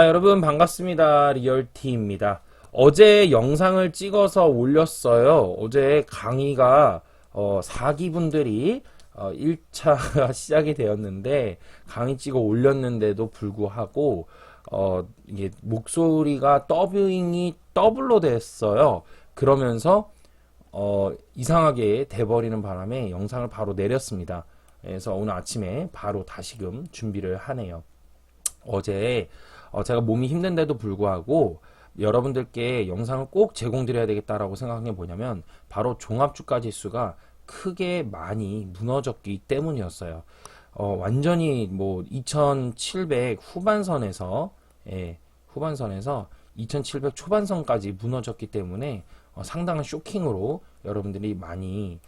여러분 반갑습니다. 리얼티입니다. 어제 영상을 찍어서 올렸어요. 어제 강의가 4기분들이 1차가 시작이 되었는데 강의 찍어 올렸는데도 불구하고 이게 목소리가 더빙이 더블로 됐어요. 그러면서 이상하게 돼버리는 바람에 영상을 바로 내렸습니다. 그래서 오늘 아침에 바로 다시금 준비를 하네요. 어제 제가 몸이 힘든데도 불구하고 여러분들께 영상을 꼭 제공드려야 되겠다라고 생각한 게 뭐냐면 바로 종합주가 지수가 크게 많이 무너졌기 때문이었어요. 완전히 뭐 2700 후반선에서 후반선에서 2700 초반선까지 무너졌기 때문에 상당한 쇼킹으로 여러분들이 많이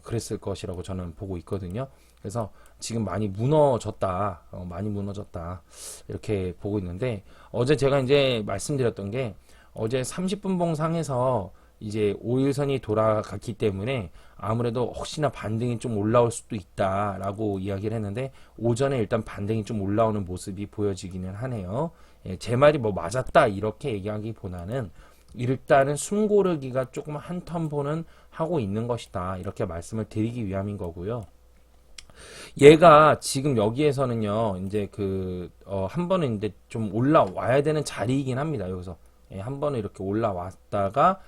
그랬을 것이라고 저는 보고 있거든요. 그래서 지금 많이 무너졌다, 많이 무너졌다 이렇게 보고 있는데 어제 제가 이제 말씀드렸던 게 어제 30분 봉상에서 이제 5일선이 돌아갔기 때문에 아무래도 혹시나 반등이 좀 올라올 수도 있다라고 이야기를 했는데 오전에 일단 반등이 좀 올라오는 모습이 보여지기는 하네요. 제 말이 뭐 맞았다 이렇게 얘기하기보다는 일단은 숨고르기가 조금 한 턴 보는 하고 있는 것이다 이렇게 말씀을 드리기 위함인 거고요. 얘가 지금 여기에서는요 이제 한 번은 이제 좀 올라와야 되는 자리이긴 합니다. 여기서 한 번은 이렇게 올라왔다가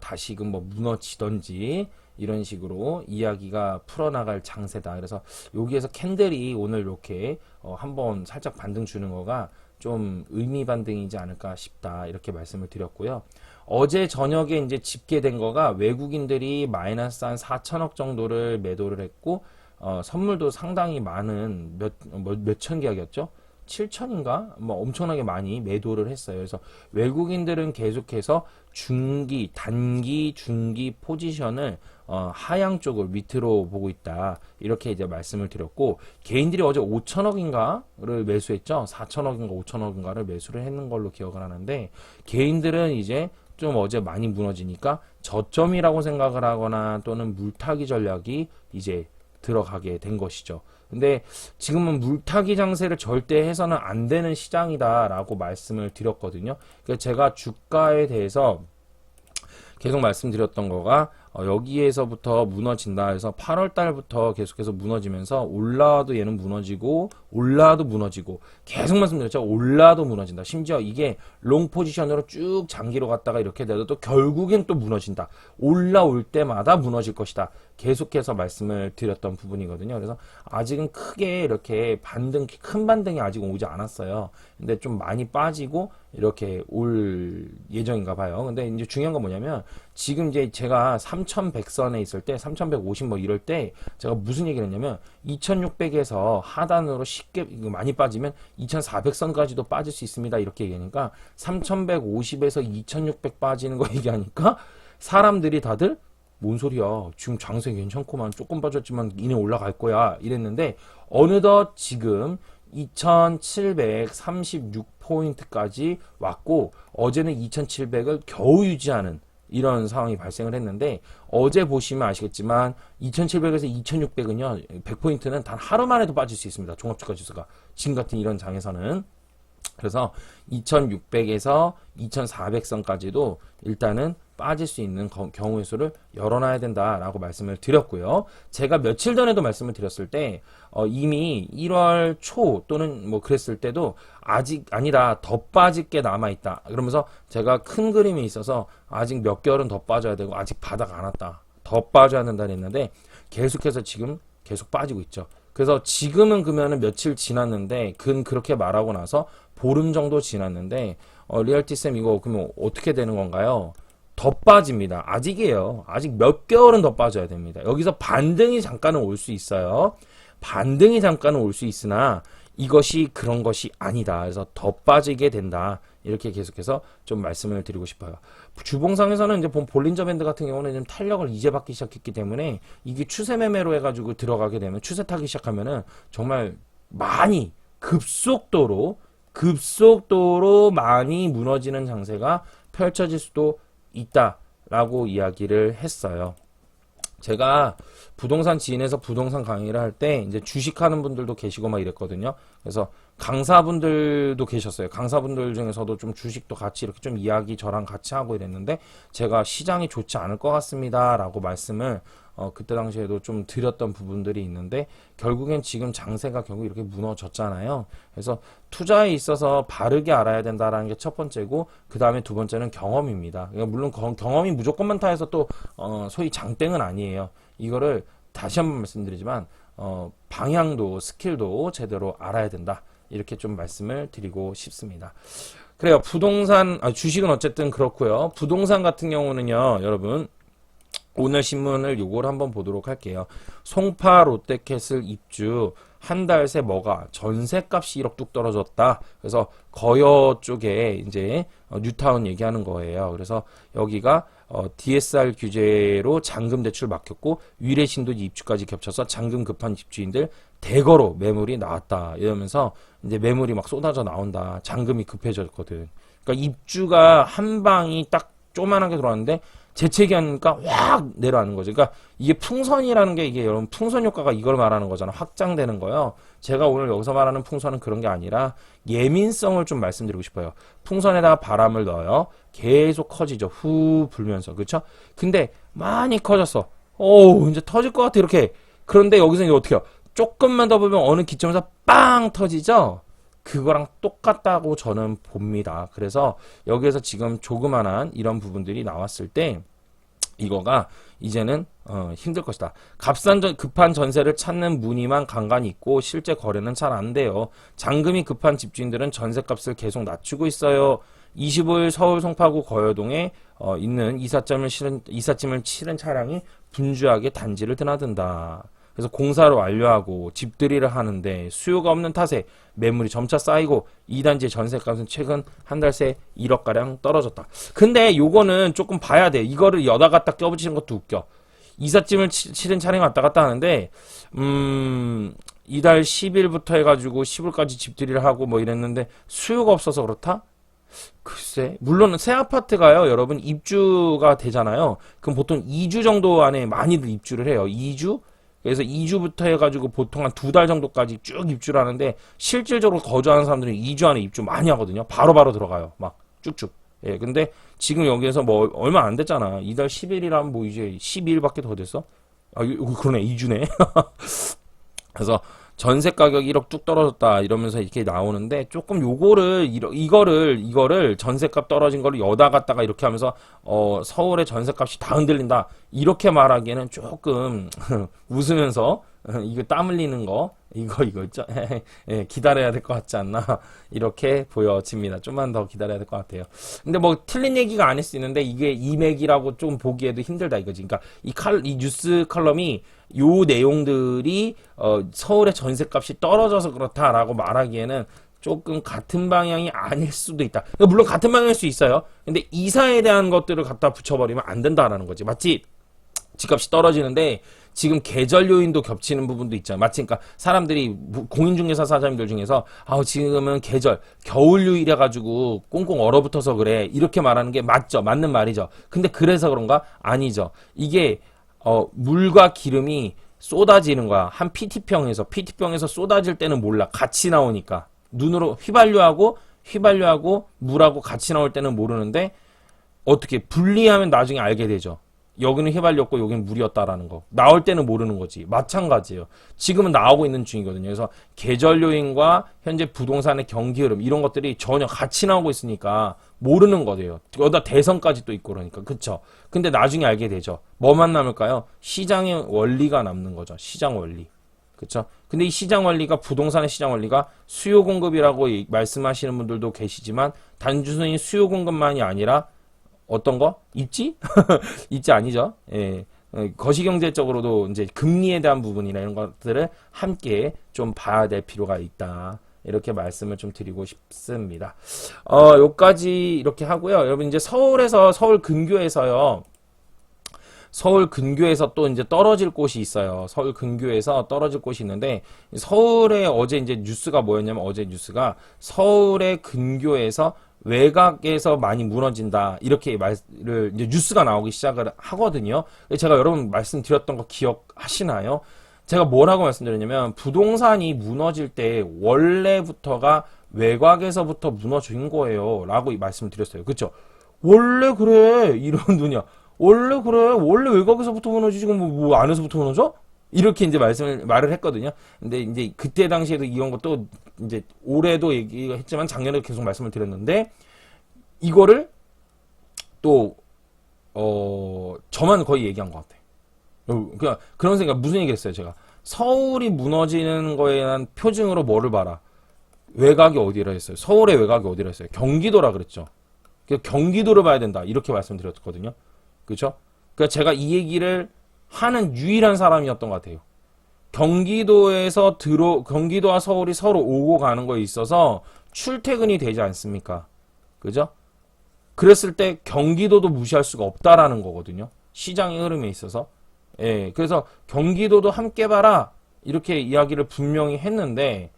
다시금 뭐 무너지던지 이런 식으로 이야기가 풀어나갈 장세다. 그래서 여기에서 캔들이 오늘 이렇게 한번 살짝 반등 주는 거가 좀 의미 반등이지 않을까 싶다 이렇게 말씀을 드렸고요. 어제 저녁에 이제 집계된 거가 외국인들이 마이너스 한 4천억 정도를 매도를 했고 선물도 상당히 많은 몇천 계약이었죠? 7천인가? 뭐 엄청나게 많이 매도를 했어요. 그래서 외국인들은 계속해서 중기, 단기, 중기 포지션을 하향 쪽을 밑으로 보고 있다. 이렇게 이제 말씀을 드렸고 개인들이 어제 5천억인가를 매수했죠. 4천억인가 5천억인가를 매수를 했는 걸로 기억을 하는데 개인들은 이제 좀 어제 많이 무너지니까 저점이라고 생각을 하거나 또는 물타기 전략이 이제 들어가게 된 것이죠. 근데 지금은 물타기 장세를 절대 해서는 안 되는 시장이다라고 말씀을 드렸거든요. 그래서 제가 주가에 대해서 계속 말씀드렸던 거가 여기에서부터 무너진다 해서 8월 달부터 계속해서 무너지면서 올라와도 얘는 무너지고 올라와도 무너지고 계속 말씀드렸죠. 올라와도 무너진다. 심지어 이게 롱 포지션으로 쭉 장기로 갔다가 이렇게 돼도 또 결국엔 또 무너진다. 올라올 때마다 무너질 것이다. 계속해서 말씀을 드렸던 부분이거든요. 그래서 아직은 크게 이렇게 큰 반등이 아직은 오지 않았어요. 근데 좀 많이 빠지고 이렇게 올 예정인가 봐요. 근데 이제 중요한 건 뭐냐면 지금 이제 제가 3100선에 있을 때 3150 뭐 이럴 때 제가 무슨 얘기를 했냐면 2600에서 하단으로 쉽게 많이 빠지면 2400선까지도 빠질 수 있습니다. 이렇게 얘기하니까 3150에서 2600 빠지는 거 얘기하니까 사람들이 다들 뭔 소리야. 지금 장세 괜찮구만. 조금 빠졌지만 이내 올라갈 거야. 이랬는데 어느덧 지금 2736포인트까지 왔고 어제는 2700을 겨우 유지하는 이런 상황이 발생을 했는데 어제 보시면 아시겠지만 2700에서 2600은요 100포인트는 단 하루 만에도 빠질 수 있습니다. 종합주가 지수가 지금 같은 이런 장에서는. 그래서 2600에서 2400선까지도 일단은 빠질 수 있는 경우의 수를 열어놔야 된다라고 말씀을 드렸고요. 제가 며칠 전에도 말씀을 드렸을 때 이미 1월 초 또는 뭐 그랬을 때도 아직 아니다 더 빠질 게 남아있다. 그러면서 제가 큰 그림이 있어서 아직 몇 개월은 더 빠져야 되고 아직 바닥 안 왔다. 더 빠져야 된다 했는데 계속해서 지금 계속 빠지고 있죠. 그래서 지금은 그러면은 며칠 지났는데 그렇게 말하고 나서 보름 정도 지났는데 리얼티쌤 이거 그러면 어떻게 되는 건가요? 더 빠집니다. 아직이에요. 아직 몇 개월은 더 빠져야 됩니다. 여기서 반등이 잠깐은 올 수 있어요. 반등이 잠깐은 올 수 있으나 이것이 그런 것이 아니다. 그래서 더 빠지게 된다. 이렇게 계속해서 좀 말씀을 드리고 싶어요. 주봉상에서는 이제 볼린저 밴드 같은 경우는 좀 탄력을 이제 받기 시작했기 때문에 이게 추세 매매로 해가지고 들어가게 되면 추세 타기 시작하면은 정말 많이 급속도로 많이 무너지는 장세가 펼쳐질 수도 있다라고 이야기를 했어요. 제가 부동산 지인에서 부동산 강의를 할 때 이제 주식하는 분들도 계시고 막 이랬거든요. 그래서 강사분들도 계셨어요. 강사분들 중에서도 좀 주식도 같이 이렇게 좀 이야기 저랑 같이 하고 이랬는데 제가 시장이 좋지 않을 것 같습니다 라고 말씀을 그때 당시에도 좀 드렸던 부분들이 있는데 결국엔 지금 장세가 결국 이렇게 무너졌잖아요. 그래서 투자에 있어서 바르게 알아야 된다라는 게 첫 번째고 그 다음에 두 번째는 경험입니다. 그러니까 물론 경험이 무조건 많다 해서 또 소위 장땡은 아니에요. 이거를 다시 한번 말씀드리지만 방향도 스킬도 제대로 알아야 된다. 이렇게 좀 말씀을 드리고 싶습니다. 그래요. 주식은 어쨌든 그렇고요. 부동산 같은 경우는요, 여러분. 오늘 신문을 요걸 한번 보도록 할게요. 송파 롯데캐슬 입주 한 달 새 뭐가 전세값이 1억 뚝 떨어졌다. 그래서 거여 쪽에 이제 뉴타운 얘기하는 거예요. 그래서 여기가 DSR 규제로 잔금 대출 막혔고 위례 신도시 입주까지 겹쳐서 잔금 급한 집주인들 대거로 매물이 나왔다. 이러면서 이제 매물이 막 쏟아져 나온다. 잔금이 급해졌거든. 그러니까 입주가 한 방이 딱 조그만하게 들어왔는데 재채기 하니까 확 내려가는 거죠. 그러니까 이게 풍선이라는 게 이게 여러분 풍선 효과가 이걸 말하는 거잖아. 확장되는 거요. 제가 오늘 여기서 말하는 풍선은 그런 게 아니라 예민성을 좀 말씀드리고 싶어요. 풍선에다가 바람을 넣어요. 계속 커지죠. 후 불면서. 그렇죠? 근데 많이 커졌어. 오, 이제 터질 것 같아 이렇게. 그런데 여기서 이제 어떻게 해요? 조금만 더 보면 어느 기점에서 빵 터지죠? 그거랑 똑같다고 저는 봅니다. 그래서 여기에서 지금 조그만한 이런 부분들이 나왔을 때 이거가 이제는 힘들 것이다. 급한 전세를 찾는 문의만 간간히 있고 실제 거래는 잘 안 돼요. 잔금이 급한 집주인들은 전세값을 계속 낮추고 있어요. 25일 서울 송파구 거여동에 있는 이삿짐을 실은 차량이 분주하게 단지를 드나든다. 그래서 공사를 완료하고 집들이를 하는데 수요가 없는 탓에 매물이 점차 쌓이고 2단지의 전세값은 최근 한 달 새 1억가량 떨어졌다. 근데 요거는 조금 봐야 돼. 이거를 여다 갖다 껴붙이는 것도 웃겨. 이삿짐을 실은 차량이 왔다 갔다 하는데 이달 10일부터 해가지고 10월까지 집들이를 하고 뭐 이랬는데 수요가 없어서 그렇다? 글쎄, 물론 새 아파트가요, 여러분 입주가 되잖아요. 그럼 보통 2주 정도 안에 많이들 입주를 해요. 2주? 그래서 2주부터 해가지고 보통 한 2달 정도까지 쭉 입주를 하는데 실질적으로 거주하는 사람들은 2주 안에 입주 많이 하거든요. 바로바로 들어가요. 막 쭉쭉. 예, 근데 지금 여기에서 뭐 얼마 안 됐잖아. 이달 10일이라면 뭐 이제 12일밖에 더 됐어? 그러네. 2주네. 그래서 전세 가격이 1억 뚝 떨어졌다 이러면서 이렇게 나오는데 조금 이거를 전세값 떨어진 거를 여다 갖다가 이렇게 하면서 서울의 전세값이 다 흔들린다 이렇게 말하기에는 조금 웃으면서 이거 땀 흘리는 거 이거 있죠. 예, 기다려야 될 것 같지 않나 이렇게 보여집니다. 좀만 더 기다려야 될 것 같아요. 근데 뭐 틀린 얘기가 아닐 수 있는데 이게 이맥이라고 좀 보기에도 힘들다 이거지. 그러니까 이 뉴스 컬럼이 요 내용들이 서울의 전세값이 떨어져서 그렇다라고 말하기에는 조금 같은 방향이 아닐 수도 있다. 그러니까 물론 같은 방향일 수 있어요. 근데 이사에 대한 것들을 갖다 붙여버리면 안 된다라는 거지. 맞지? 집값이 떨어지는데 지금 계절 요인도 겹치는 부분도 있잖아. 마치 그러니까 사람들이 공인중개사 사장님들 중에서 지금은 계절 겨울유일해 가지고 꽁꽁 얼어붙어서 그래 이렇게 말하는 게 맞죠. 맞는 말이죠. 근데 그래서 그런가? 아니죠. 이게 물과 기름이 쏟아지는 거야. 한 PT병에서 쏟아질 때는 몰라. 같이 나오니까 눈으로 휘발유하고 물하고 같이 나올 때는 모르는데 어떻게 분리하면 나중에 알게 되죠. 여기는 휘발유였고 여기는 물이었다라는 거. 나올 때는 모르는 거지. 마찬가지예요. 지금은 나오고 있는 중이거든요. 그래서 계절 요인과 현재 부동산의 경기 흐름 이런 것들이 전혀 같이 나오고 있으니까 모르는 거예요. 여기다 대선까지 또 있고 그러니까. 그쵸? 근데 나중에 알게 되죠. 뭐만 남을까요? 시장의 원리가 남는 거죠. 시장 원리. 그쵸? 근데 이 시장 원리가 부동산의 시장 원리가 수요 공급이라고 말씀하시는 분들도 계시지만 단순히 수요 공급만이 아니라 어떤 거? 입지? 입지 아니죠. 예. 거시경제적으로도 이제 금리에 대한 부분이나 이런 것들을 함께 좀 봐야 될 필요가 있다. 이렇게 말씀을 좀 드리고 싶습니다. 요까지 이렇게 하고요. 여러분 이제 서울 근교에서요. 서울 근교에서 또 이제 떨어질 곳이 있어요. 서울 근교에서 떨어질 곳이 있는데 서울에 어제 이제 뉴스가 뭐였냐면 어제 뉴스가 서울의 근교에서 외곽에서 많이 무너진다. 이렇게 말을 이제 뉴스가 나오기 시작을 하거든요. 제가 여러분 말씀드렸던 거 기억하시나요? 제가 뭐라고 말씀드렸냐면 부동산이 무너질 때 원래부터가 외곽에서부터 무너진 거예요. 라고 말씀드렸어요. 그쵸? 원래 그래. 이런 눈이야. 원래 그래. 원래 외곽에서부터 무너지지. 뭐 안에서부터 무너져? 이렇게 이제 말을 했거든요. 근데 이제 그때 당시에도 이런 것도 이제 올해도 얘기했지만 작년에도 계속 말씀을 드렸는데 이거를 또, 저만 거의 얘기한 것 같아요. 그냥 그런 생각, 무슨 얘기 했어요, 제가. 서울이 무너지는 거에 대한 표징으로 뭐를 봐라. 외곽이 어디라 했어요? 서울의 외곽이 어디라 했어요? 경기도라 그랬죠. 경기도를 봐야 된다. 이렇게 말씀드렸거든요. 그렇죠? 그러니까 제가 이 얘기를 하는 유일한 사람이었던 것 같아요. 경기도와 서울이 서로 오고 가는 거에 있어서 출퇴근이 되지 않습니까? 그죠? 그랬을 때 경기도도 무시할 수가 없다라는 거거든요. 시장의 흐름에 있어서. 예, 그래서 경기도도 함께 봐라. 이렇게 이야기를 분명히 했는데,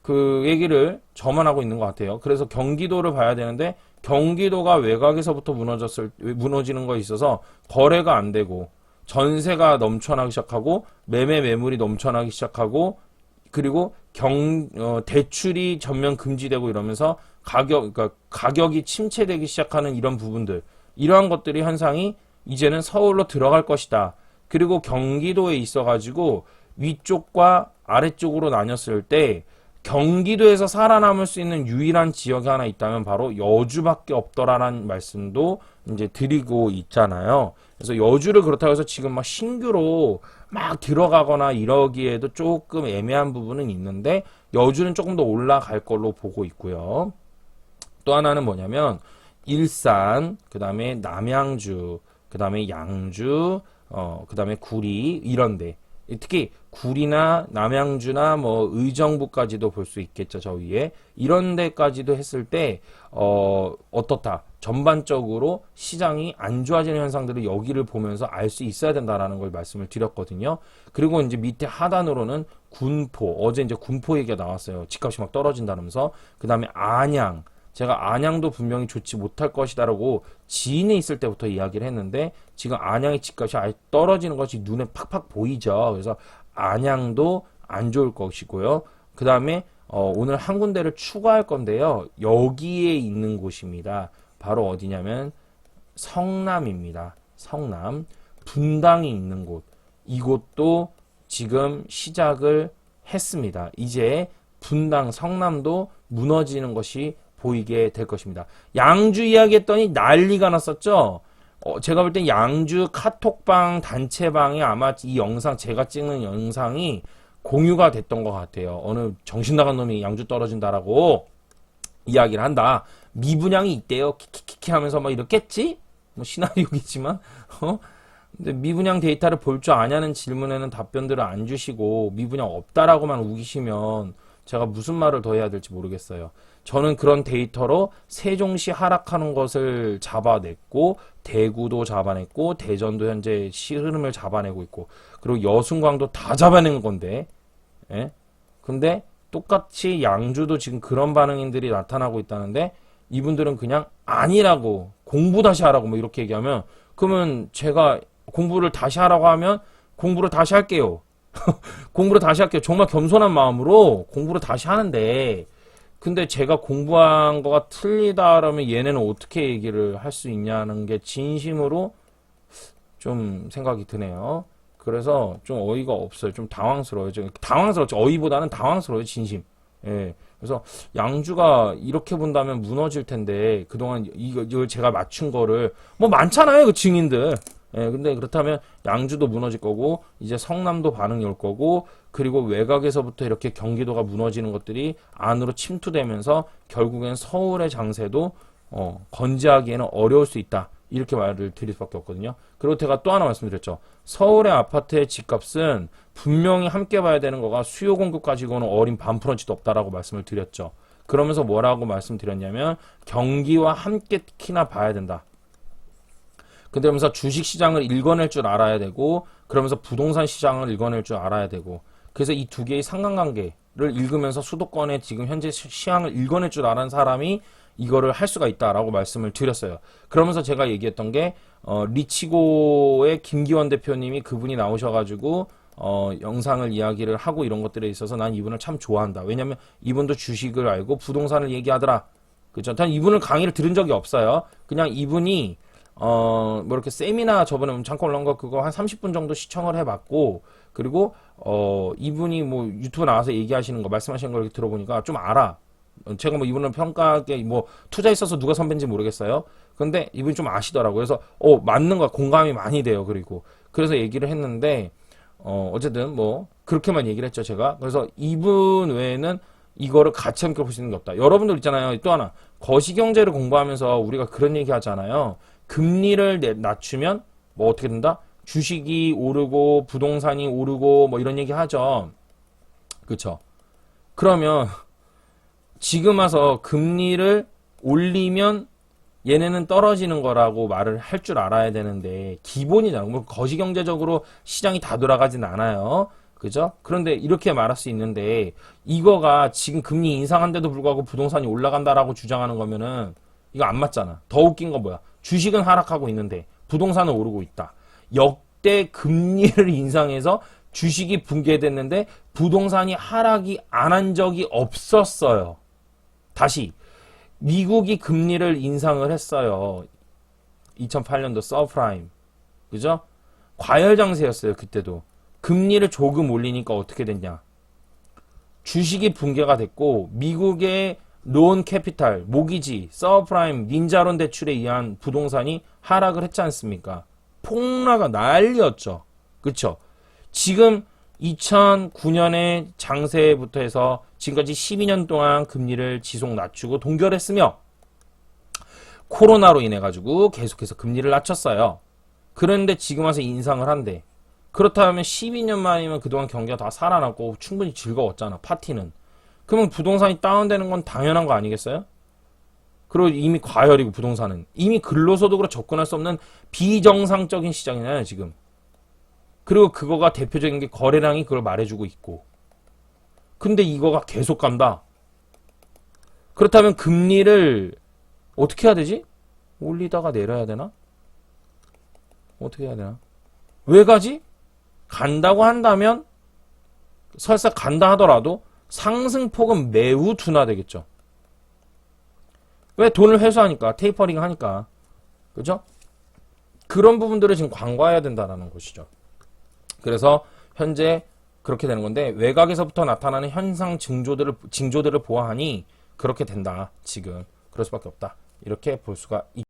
그 얘기를 저만 하고 있는 것 같아요. 그래서 경기도를 봐야 되는데, 경기도가 외곽에서부터 무너지는 거에 있어서 거래가 안 되고, 전세가 넘쳐나기 시작하고, 매물이 넘쳐나기 시작하고, 그리고 대출이 전면 금지되고 이러면서 그러니까 가격이 침체되기 시작하는 이런 부분들, 이러한 것들이 현상이 이제는 서울로 들어갈 것이다. 그리고 경기도에 있어가지고 위쪽과 아래쪽으로 나뉘었을 때 경기도에서 살아남을 수 있는 유일한 지역이 하나 있다면 바로 여주밖에 없더라라는 말씀도 이제 드리고 있잖아요. 그래서 여주를 그렇다고 해서 지금 막 신규로 막 들어가거나 이러기에도 조금 애매한 부분은 있는데 여주는 조금 더 올라갈 걸로 보고 있고요. 또 하나는 뭐냐면 일산, 그 다음에 남양주, 그 다음에 양주, 그 다음에 구리 이런데 특히 구리나 남양주나 뭐 의정부까지도 볼 수 있겠죠. 저 위에 이런 데까지도 했을 때 어떻다. 전반적으로 시장이 안 좋아지는 현상들을 여기를 보면서 알 수 있어야 된다라는 걸 말씀을 드렸거든요. 그리고 이제 밑에 하단으로는 군포, 어제 이제 군포 얘기가 나왔어요. 집값이 막 떨어진다면서. 그 다음에 안양, 제가 안양도 분명히 좋지 못할 것이다라고 지인에 있을 때부터 이야기를 했는데 지금 안양의 집값이 아예 떨어지는 것이 눈에 팍팍 보이죠. 그래서 안양도 안 좋을 것이고요. 그 다음에 오늘 한 군데를 추가할 건데요. 여기에 있는 곳입니다. 바로 어디냐면 성남입니다. 성남. 분당이 있는 곳. 이곳도 지금 시작을 했습니다. 이제 분당, 성남도 무너지는 것이 보이게 될 것입니다. 양주 이야기했더니 난리가 났었죠. 제가 볼 땐 양주 카톡방 단체방에 아마 이 영상, 제가 찍는 영상이 공유가 됐던 것 같아요. 어느 정신 나간 놈이 양주 떨어진다라고 이야기를 한다. 미분양이 있대요. 키키키키 하면서 막 이렇겠지? 뭐 시나리오겠지만 근데 미분양 데이터를 볼 줄 아냐는 질문에는 답변들을 안 주시고 미분양 없다라고만 우기시면 제가 무슨 말을 더 해야 될지 모르겠어요. 저는 그런 데이터로 세종시 하락하는 것을 잡아냈고 대구도 잡아냈고 대전도 현재 흐름을 잡아내고 있고 그리고 여순광도 다 잡아낸 건데 예? 근데 똑같이 양주도 지금 그런 반응인들이 나타나고 있다는데 이분들은 그냥 아니라고 공부 다시 하라고 뭐 이렇게 얘기하면 그러면 제가 공부를 다시 하라고 하면 공부를 다시 할게요. 공부를 다시 할게요. 정말 겸손한 마음으로 공부를 다시 하는데 근데 제가 공부한 거가 틀리다 그러면 얘네는 어떻게 얘기를 할 수 있냐는 게 진심으로 좀 생각이 드네요. 그래서 좀 어이가 없어요. 좀 당황스러워요. 당황스럽죠. 어이보다는 당황스러워요. 진심. 예. 그래서 양주가 이렇게 본다면 무너질 텐데 그동안 이걸 제가 맞춘 거를 뭐 많잖아요. 그 증인들. 예, 근데 그렇다면 양주도 무너질 거고 이제 성남도 반응이 올 거고 그리고 외곽에서부터 이렇게 경기도가 무너지는 것들이 안으로 침투되면서 결국엔 서울의 장세도 건재하기에는 어려울 수 있다. 이렇게 말을 드릴 수밖에 없거든요. 그리고 제가 또 하나 말씀드렸죠. 서울의 아파트의 집값은 분명히 함께 봐야 되는 거가 수요 공급 가지고는 어린 반프런치도 없다라고 말씀을 드렸죠. 그러면서 뭐라고 말씀드렸냐면 경기와 함께 특히나 봐야 된다. 근데 그러면서 주식시장을 읽어낼 줄 알아야 되고 그러면서 부동산 시장을 읽어낼 줄 알아야 되고 그래서 이 두 개의 상관관계를 읽으면서 수도권의 지금 현재 시황을 읽어낼 줄 아는 사람이 이거를 할 수가 있다라고 말씀을 드렸어요. 그러면서 제가 얘기했던 게 리치고의 김기원 대표님이 그분이 나오셔가지고 영상을 이야기를 하고 이런 것들에 있어서 난 이분을 참 좋아한다. 왜냐면 이분도 주식을 알고 부동산을 얘기하더라. 그죠? 단 이분을 강의를 들은 적이 없어요. 그냥 이분이 뭐 이렇게 세미나 저번에 잠깐 올라온 거 그거 한 30분 정도 시청을 해봤고, 그리고 이분이 뭐 유튜브 나와서 얘기하시는 거 말씀하시는 걸 이렇게 들어보니까 좀 알아. 제가 뭐 이분은 평가하게 뭐 투자에 있어서 누가 선배인지 모르겠어요. 근데 이분이 좀 아시더라고요. 그래서 맞는 거야. 공감이 많이 돼요. 그래서 얘기를 했는데 어쨌든 뭐 그렇게만 얘기를 했죠, 제가. 그래서 이분 외에는 이거를 같이 함께 볼 수 있는 게 없다. 여러분들 있잖아요. 또 하나 거시경제를 공부하면서 우리가 그런 얘기 하잖아요. 금리를 낮추면 뭐 어떻게 된다? 주식이 오르고 부동산이 오르고 뭐 이런 얘기 하죠. 그쵸? 그러면 지금 와서 금리를 올리면 얘네는 떨어지는 거라고 말을 할 줄 알아야 되는데 기본이잖아. 뭐 거시경제적으로 시장이 다 돌아가진 않아요. 그죠? 그런데 이렇게 말할 수 있는데 이거가 지금 금리 인상한데도 불구하고 부동산이 올라간다라고 주장하는 거면은 이거 안 맞잖아. 더 웃긴 건 뭐야? 주식은 하락하고 있는데 부동산은 오르고 있다. 역대 금리를 인상해서 주식이 붕괴됐는데 부동산이 하락이 안 한 적이 없었어요. 다시 미국이 금리를 인상을 했어요. 2008년도 서프라임. 그죠? 과열장세였어요. 그때도. 금리를 조금 올리니까 어떻게 됐냐. 주식이 붕괴가 됐고 미국의 론 캐피탈, 모기지, 서프라임, 닌자론 대출에 의한 부동산이 하락을 했지 않습니까? 폭락가 난리였죠. 그쵸? 지금 2009년에 장세부터 해서 지금까지 12년 동안 금리를 지속 낮추고 동결했으며 코로나로 인해 가지고 계속해서 금리를 낮췄어요. 그런데 지금 와서 인상을 한대. 그렇다면 12년 만이면 그동안 경기가 다 살아났고 충분히 즐거웠잖아. 파티는. 그러면 부동산이 다운되는 건 당연한 거 아니겠어요? 그리고 이미 과열이고 부동산은. 이미 근로소득으로 접근할 수 없는 비정상적인 시장이잖아요. 지금. 그리고 그거가 대표적인 게 거래량이 그걸 말해주고 있고. 근데 이거가 계속 간다. 그렇다면 금리를 어떻게 해야 되지? 올리다가 내려야 되나? 어떻게 해야 되나? 왜 가지? 간다고 한다면 설사 간다 하더라도 상승폭은 매우 둔화되겠죠. 왜? 돈을 회수하니까. 테이퍼링 하니까. 그죠? 그런 부분들을 지금 간과해야 된다는 것이죠. 그래서 현재 그렇게 되는 건데 외곽에서부터 나타나는 현상 징조들을 보아하니 그렇게 된다. 지금 그럴 수밖에 없다. 이렇게 볼 수가 있다.